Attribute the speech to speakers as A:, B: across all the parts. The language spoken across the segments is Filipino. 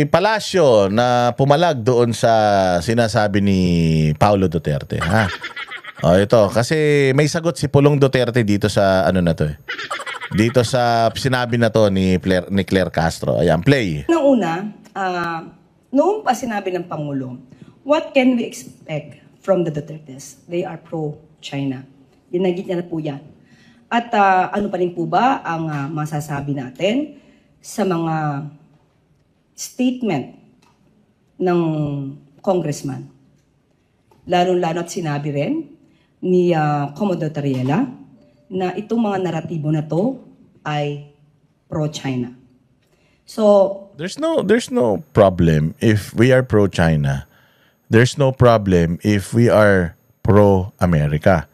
A: Palacio na pumalag doon sa sinasabi ni Paulo Duterte, ha? O ito, kasi may sagot si Pulong Duterte dito sa ano na to eh. Dito sa sinabi na to ni Claire Castro. Ayan, play.
B: Una, noong pa sinabi ng Pangulo, what can we expect from the Dutertes? They are pro-China. Dinagit niya na po yan. At ano pa rin po ba ang masasabi natin sa mga statement ng congressman? Lalo-lalo at sinabi rin ni Commodore Tariela na itong mga naratibo na to ay pro-China. So,
A: there's no problem if we are pro-China. There's no problem if we are pro-America.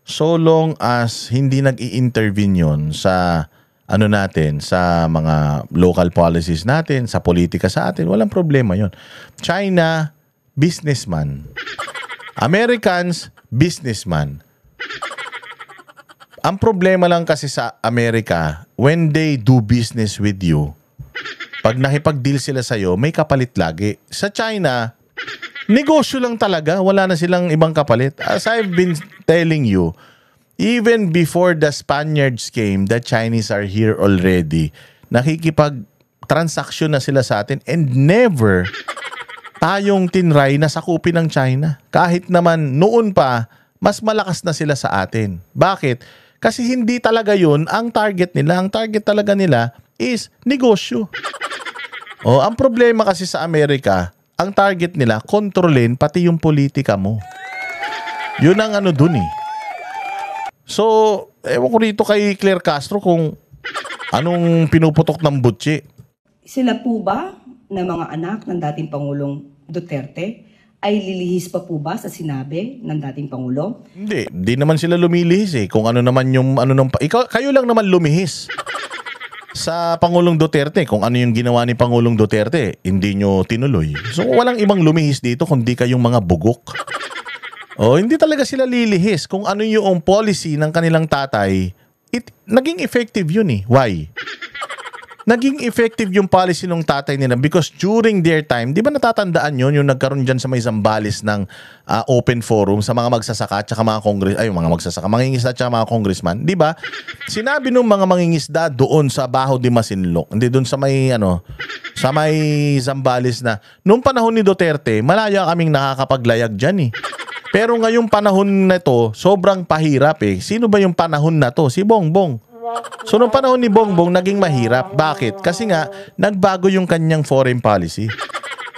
A: So long as hindi nag-i-intervene yun sa ano natin, sa mga local policies natin, sa politika sa atin, walang problema yun. China, businessman. Americans, businessman. Ang problema lang kasi sa Amerika, when they do business with you, pag nakipag-deal sila sa'yo, may kapalit lagi. Sa China, negosyo lang talaga. Wala na silang ibang kapalit. As I've been telling you, even before the Spaniards came, the Chinese are here already. Nakikipag-transaction na sila sa atin and never tayong tinry na sakupin ng China. Kahit naman noon pa, mas malakas na sila sa atin. Bakit? Kasi hindi talaga yun ang target nila. Ang target talaga nila is negosyo. Ang problema kasi sa Amerika, ang target nila, kontrolin pati yung politika mo. Yun ang ano dun eh. So, ewan ko rito kay Claire Castro kung anong pinuputok ng butsi.
B: Sila po ba na mga anak ng dating Pangulong Duterte ay lilihis pa po ba sa sinabi ng dating Pangulo?
A: Hindi naman sila lumilihis eh. Kung ano naman yung ano nung kayo lang naman lumihis sa Pangulong Duterte. Kung ano yung ginawa ni Pangulong Duterte, hindi nyo tinuloy. So walang ibang lumihis dito kundi kayong mga bugok. Hindi talaga sila lilihis. Kung ano yung policy ng kanilang tatay, naging effective yun eh. Why? Naging effective yung policy ng tatay nila because during their time, di ba natatandaan yun, yung nagkaroon dyan sa may Zambales ng open forum sa mga magsasaka at saka mga mangingisda at saka mga congressman, di ba? Sinabi nung mga mangingisda doon sa Baho de Masinloc, hindi doon sa may sa may Zambales na nung panahon ni Duterte, malaya kaming nakakapaglayag dyan eh. Pero ngayong panahon na to, sobrang pahirap eh. Sino ba yung panahon na to? Si Bongbong. So, nung panahon ni Bongbong, naging mahirap. Bakit? Kasi nga, nagbago yung kanyang foreign policy.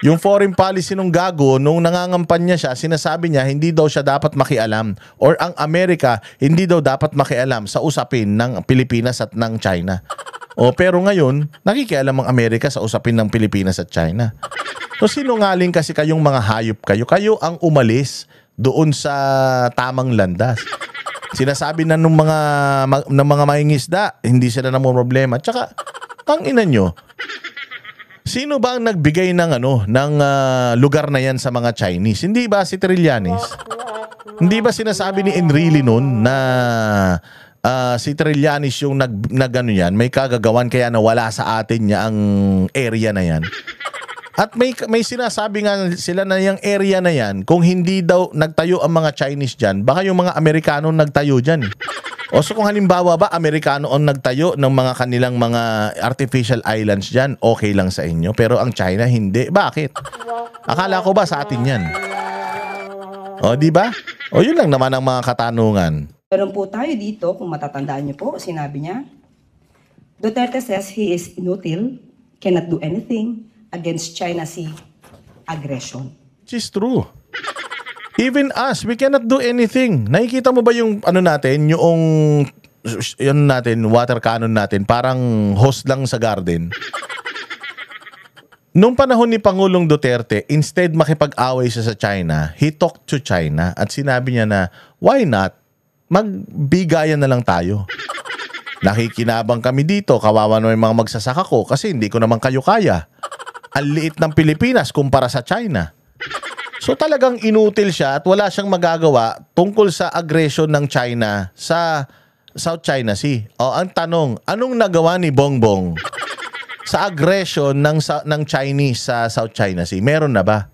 A: Yung foreign policy nung gago, nung nangangampanya siya, sinasabi niya, hindi daw siya dapat makialam. Or ang Amerika, hindi daw dapat makialam sa usapin ng Pilipinas at ng China. Pero ngayon, nakikialam ang Amerika sa usapin ng Pilipinas at China. So, sinungaling kasi kayong mga hayop kayo. Kayo ang umalis doon sa tamang landas. Sinasabi na ng mga mangingisda, hindi sila namumroblema. Tsaka, tanginan nyo, sino ba ang nagbigay ng lugar na yan sa mga Chinese? Hindi ba si Trillanes? Hindi ba sinasabi ni Enrile noon na si Trillanes yung yan, may kagagawan kaya nawala sa atin niya ang area na yan? At may sinasabi nga sila na yung area na yan, kung hindi daw nagtayo ang mga Chinese dyan, baka yung mga Amerikano nagtayo dyan. So kung halimbawa ba, Amerikano ang nagtayo ng mga kanilang mga artificial islands dyan, okay lang sa inyo. Pero ang China, hindi. Bakit? Akala ko ba sa atin yan? Di ba? Yun lang naman ang mga katanungan.
B: Meron po tayo dito, kung matatandaan niyo po, sinabi niya, Duterte says he is inutil, cannot do anything against China Sea aggression.
A: Which is true. Even us, we cannot do anything. Nakikita mo ba yung natin, yung water cannon natin, parang hose lang sa garden? Nung panahon ni Pangulong Duterte, instead makipag-away siya sa China, he talked to China at sinabi niya na, why not? Magbigayan na lang tayo. Nakikinabang kami dito, kawawa na yung mga magsasaka ko kasi hindi ko naman kayo kaya. Ang liit ng Pilipinas kumpara sa China. So talagang inutil siya at wala siyang magagawa tungkol sa aggression ng China sa South China Sea. Ang tanong, anong nagawa ni Bongbong sa aggression ng Chinese sa South China Sea? Meron na ba?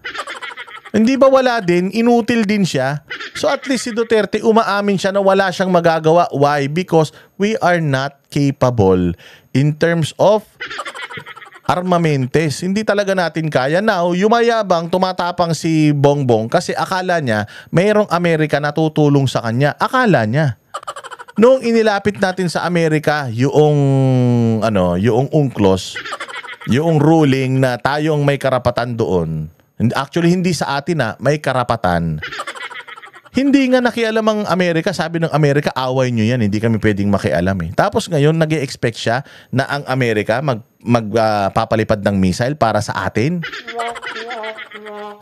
A: Hindi ba wala din? Inutil din siya. So at least si Duterte umaamin siya na wala siyang magagawa. Why? Because we are not capable in terms of armamentes. Hindi talaga natin kaya. Now, yumayabang, tumatapang si Bongbong kasi akala niya mayroong Amerika na tutulong sa kanya. Akala niya. Noong inilapit natin sa Amerika yung UNCLOS, yung ruling na tayong may karapatan doon. Actually, hindi sa atin may karapatan. Hindi nga nakialam ang Amerika. Sabi ng Amerika, away nyo yan. Hindi kami pwedeng makialam eh. Tapos ngayon, nag-e-expect siya na ang Amerika magpapalipad ng missile para sa atin.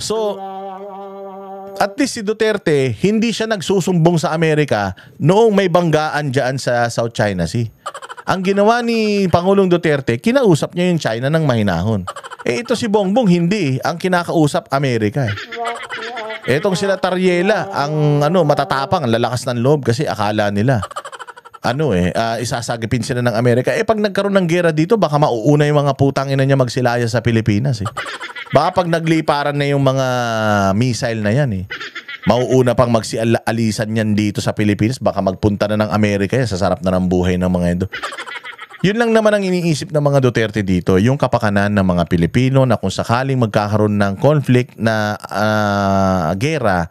A: So, at least si Duterte, hindi siya nagsusumbong sa Amerika noong may banggaan dyan sa South China Sea. Ang ginawa ni Pangulong Duterte, kinausap niya yung China ng mahinahon. Eh ito si Bongbong, hindi. Ang kinakausap, Amerika eh. Etong sila Tariela, ang matatapang, ang lalakas ng loob kasi akala nila isasagipin sila ng Amerika. Eh pag nagkaroon ng gera dito, baka mauuna yung mga putang ina niya magsilaya sa Pilipinas eh. Baka pag nagliparan na yung mga missile na yan eh. Mauuna pang magsialisan yan dito sa Pilipinas, baka magpunta na ng Amerika yan, sa sarap na ng buhay ng mga ito. Yun lang naman ang iniisip ng mga Duterte dito, yung kapakanan ng mga Pilipino na kung sakaling magkakaroon ng conflict na gera,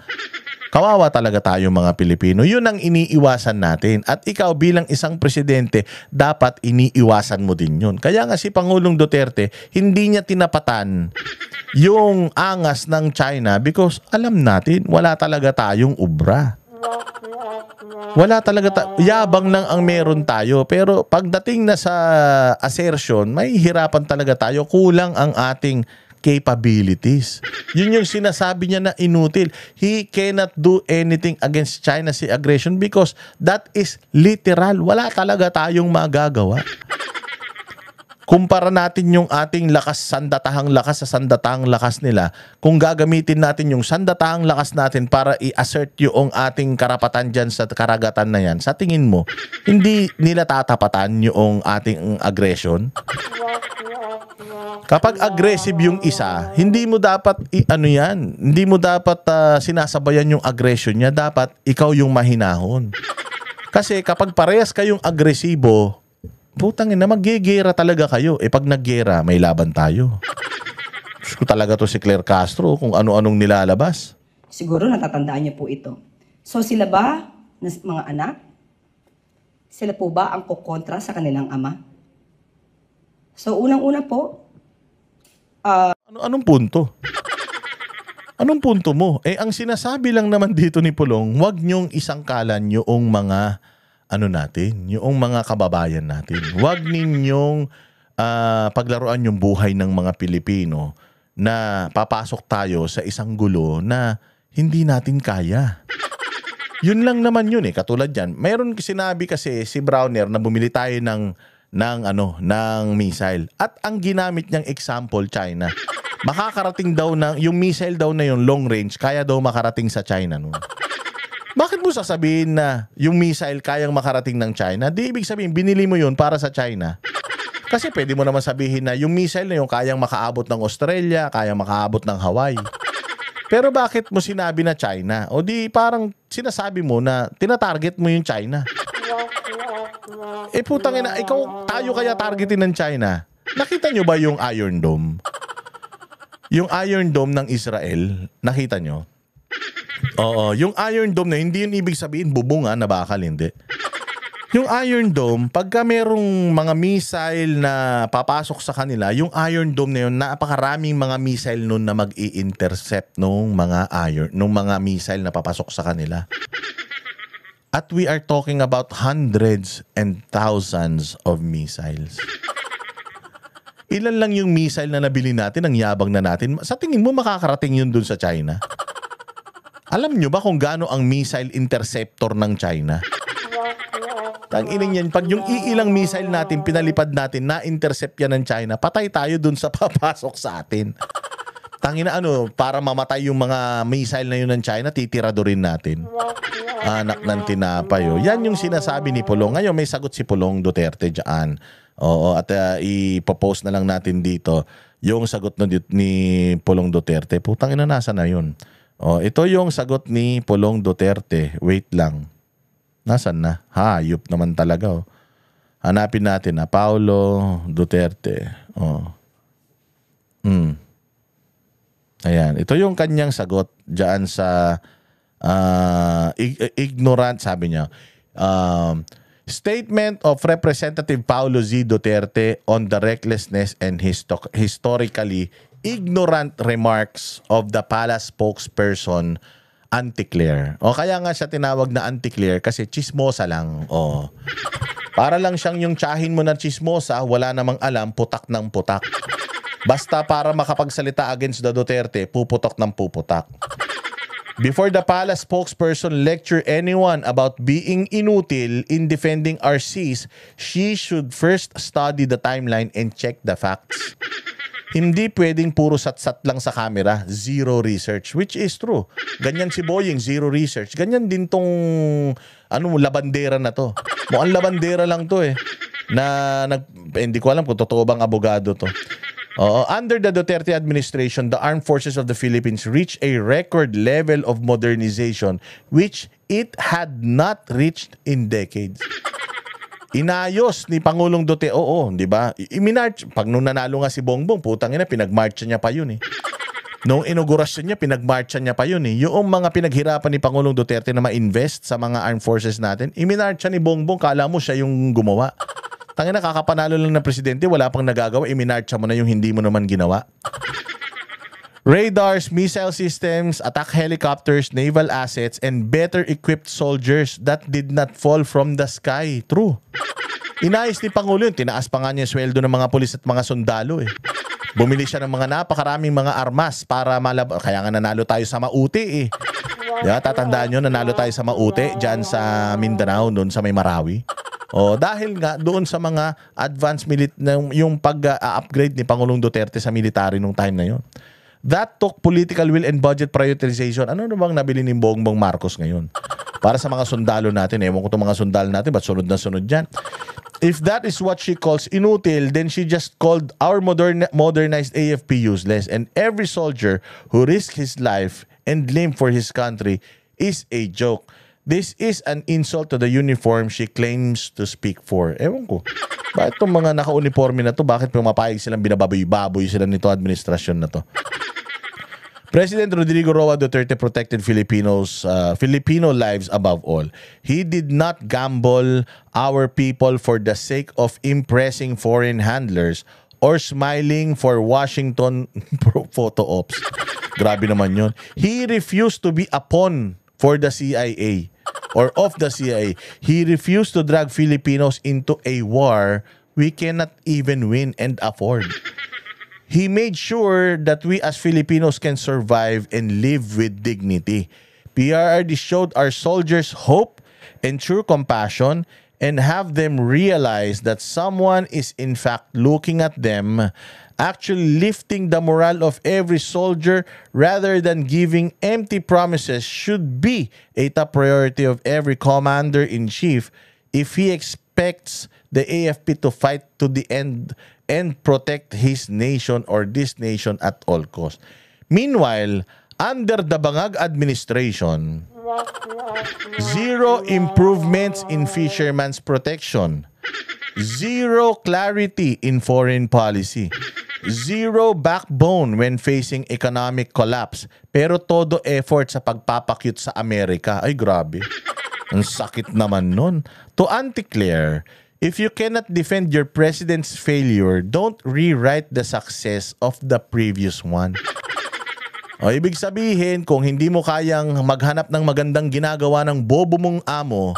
A: kawawa talaga tayo mga Pilipino. Yun ang iniiwasan natin. At ikaw bilang isang presidente, dapat iniiwasan mo din yun. Kaya nga si Pangulong Duterte, hindi niya tinapatan yung angas ng China because alam natin, wala talaga tayong ubra. Wala talaga, yabang lang ang meron tayo. Pero pagdating na sa assertion, may hirapan talaga tayo. Kulang ang ating capabilities. Yun yung sinasabi niya na inutil. He cannot do anything against China Sea aggression because that is literal. Wala talaga tayong magagawa. Kumpara natin yung ating lakas, sandatahang lakas sa sandatahang lakas nila. Kung gagamitin natin yung sandatahang lakas natin para i-assert yung ating karapatan dyan sa karagatan na yan, sa tingin mo, hindi nila tatapatan yung ating aggression? Kapag aggressive yung isa, hindi mo dapat hindi mo dapat sinasabayan yung aggression niya, dapat ikaw yung mahinahon. Kasi kapag parehas kayong agresibo, putang ina, maggegera talaga kayo. Pag naggera, may laban tayo. Gusto talaga to si Claire Castro kung ano-anong nilalabas.
B: Siguro natatandaan niyo po ito. So sila ba, mga anak, sila po ba ang kukontra sa kanilang ama? So unang-una po,
A: anong punto? Anong punto mo? Ang sinasabi lang naman dito ni Pulong, huwag niyong isangkalan yung mga yung mga kababayan natin. Huwag ninyong paglaruan yung buhay ng mga Pilipino na papasok tayo sa isang gulo na hindi natin kaya. Yun lang naman yun eh. Katulad yan. Mayroon sinabi kasi si Browner na bumili tayo ng missile. At ang ginamit niyang example, China. Makakarating daw yung missile daw na yun, long range, kaya daw makarating sa China noon. Bakit mo sasabihin na yung missile kayang makarating ng China? Di ibig sabihin, binili mo yun para sa China. Kasi pwede mo naman sabihin na yung missile na yun kayang makaabot ng Australia, kayang makaabot ng Hawaii. Pero bakit mo sinabi na China? O di parang sinasabi mo na tinatarget mo yung China. Putang ina, tayo kaya targetin ng China? Nakita nyo ba yung Iron Dome? Yung Iron Dome ng Israel, nakita nyo? Oo, yung Iron Dome na hindi yun ibig sabihin bubong na bakal, hindi. Yung Iron Dome, pagka merong mga missile na papasok sa kanila, yung Iron Dome na yun, napakaraming mga missile nun na mag-i-intercept nung mga missile na papasok sa kanila. At we are talking about hundreds and thousands of missiles. Ilan lang yung missile na nabili natin, ang yabang na natin. Sa tingin mo makakarating yun dun sa China? Alam nyo ba kung gaano ang missile interceptor ng China? Tangining yan, pag yung iilang missile natin, pinalipad natin, na-intercept yan ng China, patay tayo dun sa papasok sa atin. Tangina para mamatay yung mga missile na yun ng China, titiradorin natin. Anak ng tinapay. Yan yung sinasabi ni Pulong. Ngayon may sagot si Pulong Duterte dyan. Oo, at ipopost na lang natin dito yung sagot ni Pulong Duterte. Putang ina, nasa na yun? Ito yung sagot ni Pulong Duterte. Wait lang. Nasaan na? Hayop naman talaga. Hanapin natin Paulo Duterte. Ayan. Ito yung kanyang sagot dyan sa ignorant, sabi niya. Statement of Representative Paulo Z. Duterte on the recklessness and historically ignorant remarks of the palace spokesperson Anticlair. Kaya nga siya tinawag na Anticlair kasi chismosa lang. Para lang siyang yung tsahin mo na chismosa, wala namang alam, putak ng putak. Basta para makapagsalita against the Duterte, puputok ng puputak. Before the palace spokesperson lecture anyone about being inutil in defending RCs, she should first study the timeline and check the facts. Hindi pwedeng puro sat-sat lang sa camera, zero research, which is true. Ganyan si Boying, zero research. Ganyan din tong labandera na to. Mukhang labandera lang to hindi ko alam kung totoo bang abogado to. Under the Duterte administration, the armed forces of the Philippines reached a record level of modernization which it had not reached in decades. Inayos ni Pangulong Duterte, di ba? Pag nung nanalo nga si Bongbong, putang ina, pinagmarcha niya pa yun Nung inaugurasyon niya, pinagmarcha niya pa yun Yung mga pinaghirapan ni Pangulong Duterte na ma-invest sa mga armed forces natin, iminarcha ni Bongbong, kala mo siya yung gumawa. Tangina, kakapanalo lang ng presidente, wala pang nagagawa, iminarcha mo na yung hindi mo naman ginawa. Radars, missile systems, attack helicopters, naval assets, and better equipped soldiers that did not fall from the sky. True. Inayos ni Pangulo yun. Tinaas pa nga niya yung sweldo ng mga pulis at mga sundalo Bumili siya ng mga napakaraming mga armas para kaya nga nanalo tayo sa Mauti Diba? Tatandaan nyo, nanalo tayo sa Mauti dyan sa Mindanao, doon sa may Marawi. Dahil nga doon sa mga advanced yung pag-upgrade ni Pangulong Duterte sa military nung time na yon. That took political will and budget prioritization. Ano bang nabili ni Bongbong Marcos ngayon? Para sa mga sundalo natin. Ewan ko itong mga sundalo natin, ba't sunod na sunod dyan? If that is what she calls inutil, then she just called our modernized AFP useless. And every soldier who risked his life and limb for his country is a joke. This is an insult to the uniform she claims to speak for. Ewan ko. Bakit itong mga naka-uniforme na to, bakit pumapayag silang binababoy-baboy sila nito administrasyon na to? President Rodrigo Roa Duterte protected Filipino lives above all. He did not gamble our people for the sake of impressing foreign handlers or smiling for Washington photo ops. Grabe naman yun. He refused to be a pawn for the CIA or of the CIA. He refused to drag Filipinos into a war we cannot even win and afford. He made sure that we as Filipinos can survive and live with dignity. PRRD showed our soldiers hope and true compassion and have them realize that someone is in fact looking at them, actually lifting the morale of every soldier rather than giving empty promises should be a top priority of every commander-in-chief if he expects the AFP to fight to the end and protect his nation or this nation at all costs. Meanwhile, under the Bangag administration, zero improvements in fishermen's protection, zero clarity in foreign policy, zero backbone when facing economic collapse, pero todo effort sa pagpapakyut sa Amerika. Ay, grabe. Ang sakit naman nun. To Anticlair, if you cannot defend your president's failure, don't rewrite the success of the previous one. Ibig sabihin, kung hindi mo kayang maghanap ng magandang ginagawa ng bobo mong amo,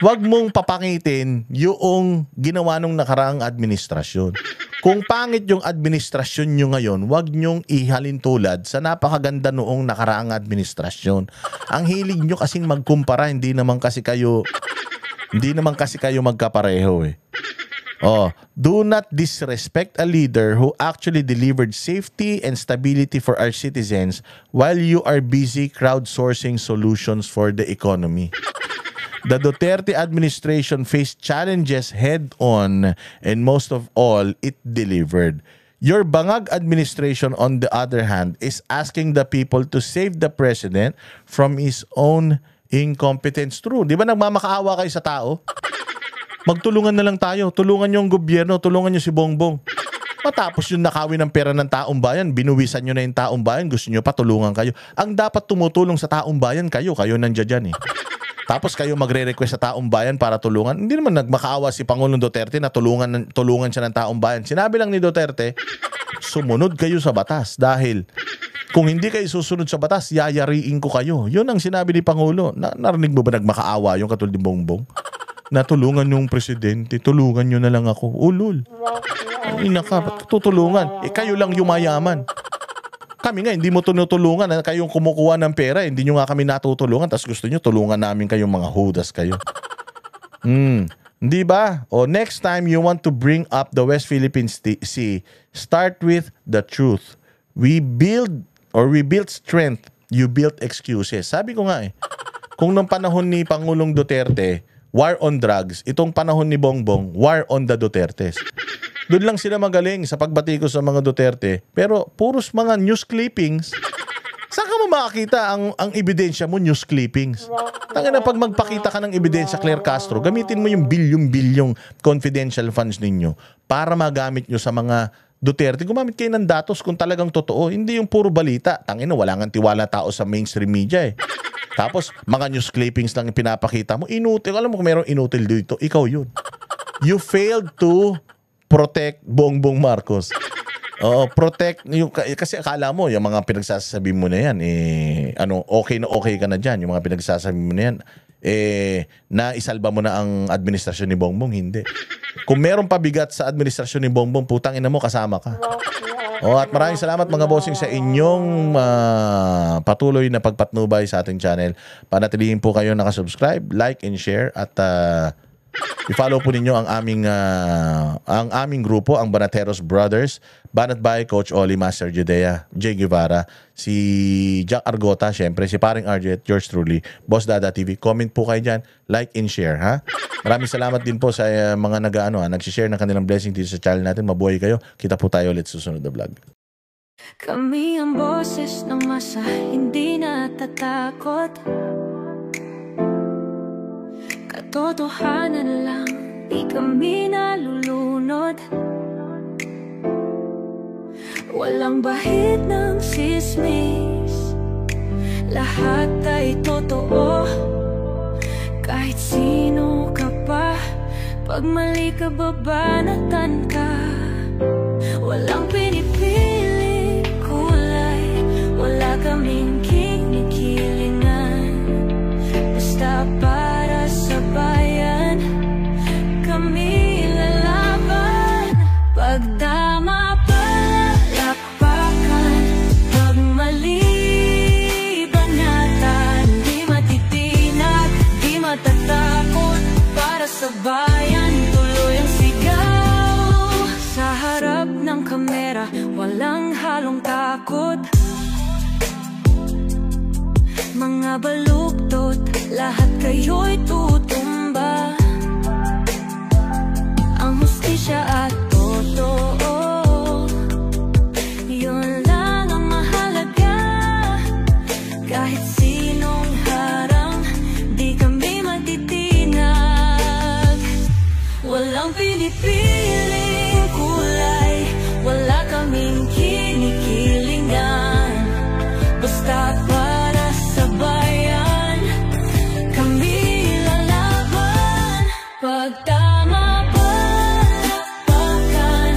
A: wag mong papangitin yung ginawa ng nakaraang administrasyon. Kung pangit yung administrasyon nyo ngayon, wag nyong ihalin tulad sa napakaganda noong nakaraang administrasyon. Ang hilig nyo kasing magkumpara, hindi naman kasi kayo magkapareho do not disrespect a leader who actually delivered safety and stability for our citizens while you are busy crowdsourcing solutions for the economy. The Duterte administration faced challenges head-on and most of all, it delivered. Your Bangag administration, on the other hand, is asking the people to save the president from his own incompetence. True. Di ba nagmamakaawa kayo sa tao? Magtulungan na lang tayo. Tulungan yung gobyerno. Tulungan nyo si Bongbong. Matapos yung nakawin ng pera ng taong bayan, binuwisan nyo na yung taong bayan, gusto nyo pa tulungan kayo. Ang dapat tumutulong sa taong bayan, kayo nandiyan dyan eh. Tapos kayo magre-request sa taong bayan para tulungan. Hindi naman nagmakaawa si Pangulong Duterte na tulungan siya ng taong bayan. Sinabi lang ni Duterte, sumunod kayo sa batas dahil kung hindi kayo susunod sa batas, yayariin ko kayo. Yun ang sinabi ni Pangulo. Narinig mo ba nagmakaawa yung katulad ni Bongbong? Na tulungan yung presidente, tulungan nyo na lang ako. Ulul. Inaka, ba't tutulungan? Kayo lang yumayaman. Kami nga, hindi mo tinutulungan. Kayong kumukuha ng pera, hindi nyo nga kami natutulungan. Tapos gusto nyo, tulungan namin kayong mga hudas kayo. Hindi ba? O next time you want to bring up the West Philippine Sea, start with the truth. We build strength, you build excuses. Sabi ko nga kung nung panahon ni Pangulong Duterte, war on drugs, itong panahon ni Bongbong, war on the Dutertes. Doon lang sila magaling sa pagbatikos sa mga Duterte, pero puros mga news clippings. Saan ka mo makakita ang ebidensya mo, news clippings? Tangina, pag magpakita ka ng ebidensya, Claire Castro, gamitin mo yung bilyong-bilyong confidential funds ninyo para magamit nyo sa mga Duterte. Gumamit kayo ng datos kung talagang totoo. Hindi yung puro balita. Tangina, wala nga tiwala tao sa mainstream media Tapos, mga news clippings lang yung pinapakita mo. Inutil. Alam mo kung mayroong inutil dito, ikaw yun. You failed to protect Bongbong Marcos. Protect yung, kasi akala mo yung mga pinagsasabi mo na yan okay na okay ka na dyan. Yung mga pinagsasabi mo na yan na isalba mo na ang administrasyon ni Bongbong. Hindi. Kung meron pabigat sa administrasyon ni Bongbong, putang ina mo, kasama ka. At maraming salamat mga bossing sa inyong patuloy na pagpatnubay sa ating channel. Panatilihin po kayo nakasubscribe, like and share at i-follow po ninyo ang aming grupo, ang Banateros Brothers, banat by Coach Oli, Master Judea, Jay Guevara, si Jack Argota, syempre si Paring RJ, George Truly, Boss Dada TV. Comment po kayo dyan, like and share ha. Maraming salamat din po sa mga nag-share ng kanilang blessing dito sa channel natin. Mabuhay kayo. Kita po tayo ulit susunod na vlog.
C: Kami ang boses ng masa, hindi natatakot. Katotohanan lang, di kami nalulunod. Walang bahid ng sismis, lahat ay totoo. Kahit sino ka pa, pag mali ka babanatan ka. Walang pinipili kulay, wala kaming kinikilingan. Basta para sa bayan, kami lalaban. Pag tama palakpakan, pag mali banatan. Di matitinag, di matatakot, para sa bayan tuloy ang sigaw. Sa harap ng kamera, walang halong takot. Mga baluktot, lahat kayo'y tutumba. Ang hustisya at totoo, yun lang ang mahalaga. Kahit sinong harang, di kami matitinag. Walang pinipiling kulay, wala kaming kinikilingan. Basta para sa bayan, kami lalaban. Pag tama palakpakan,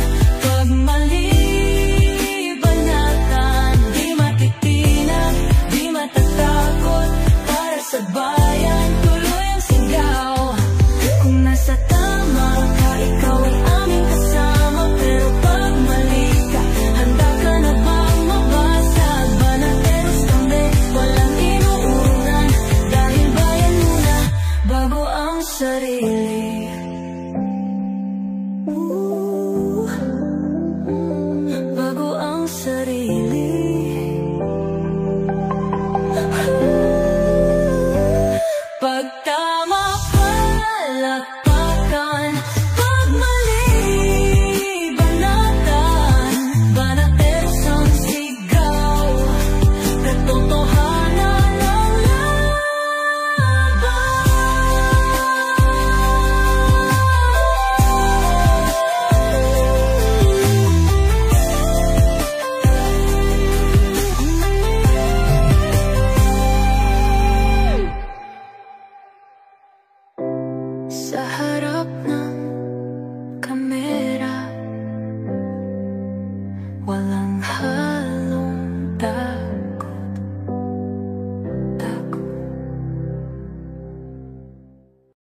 C: walang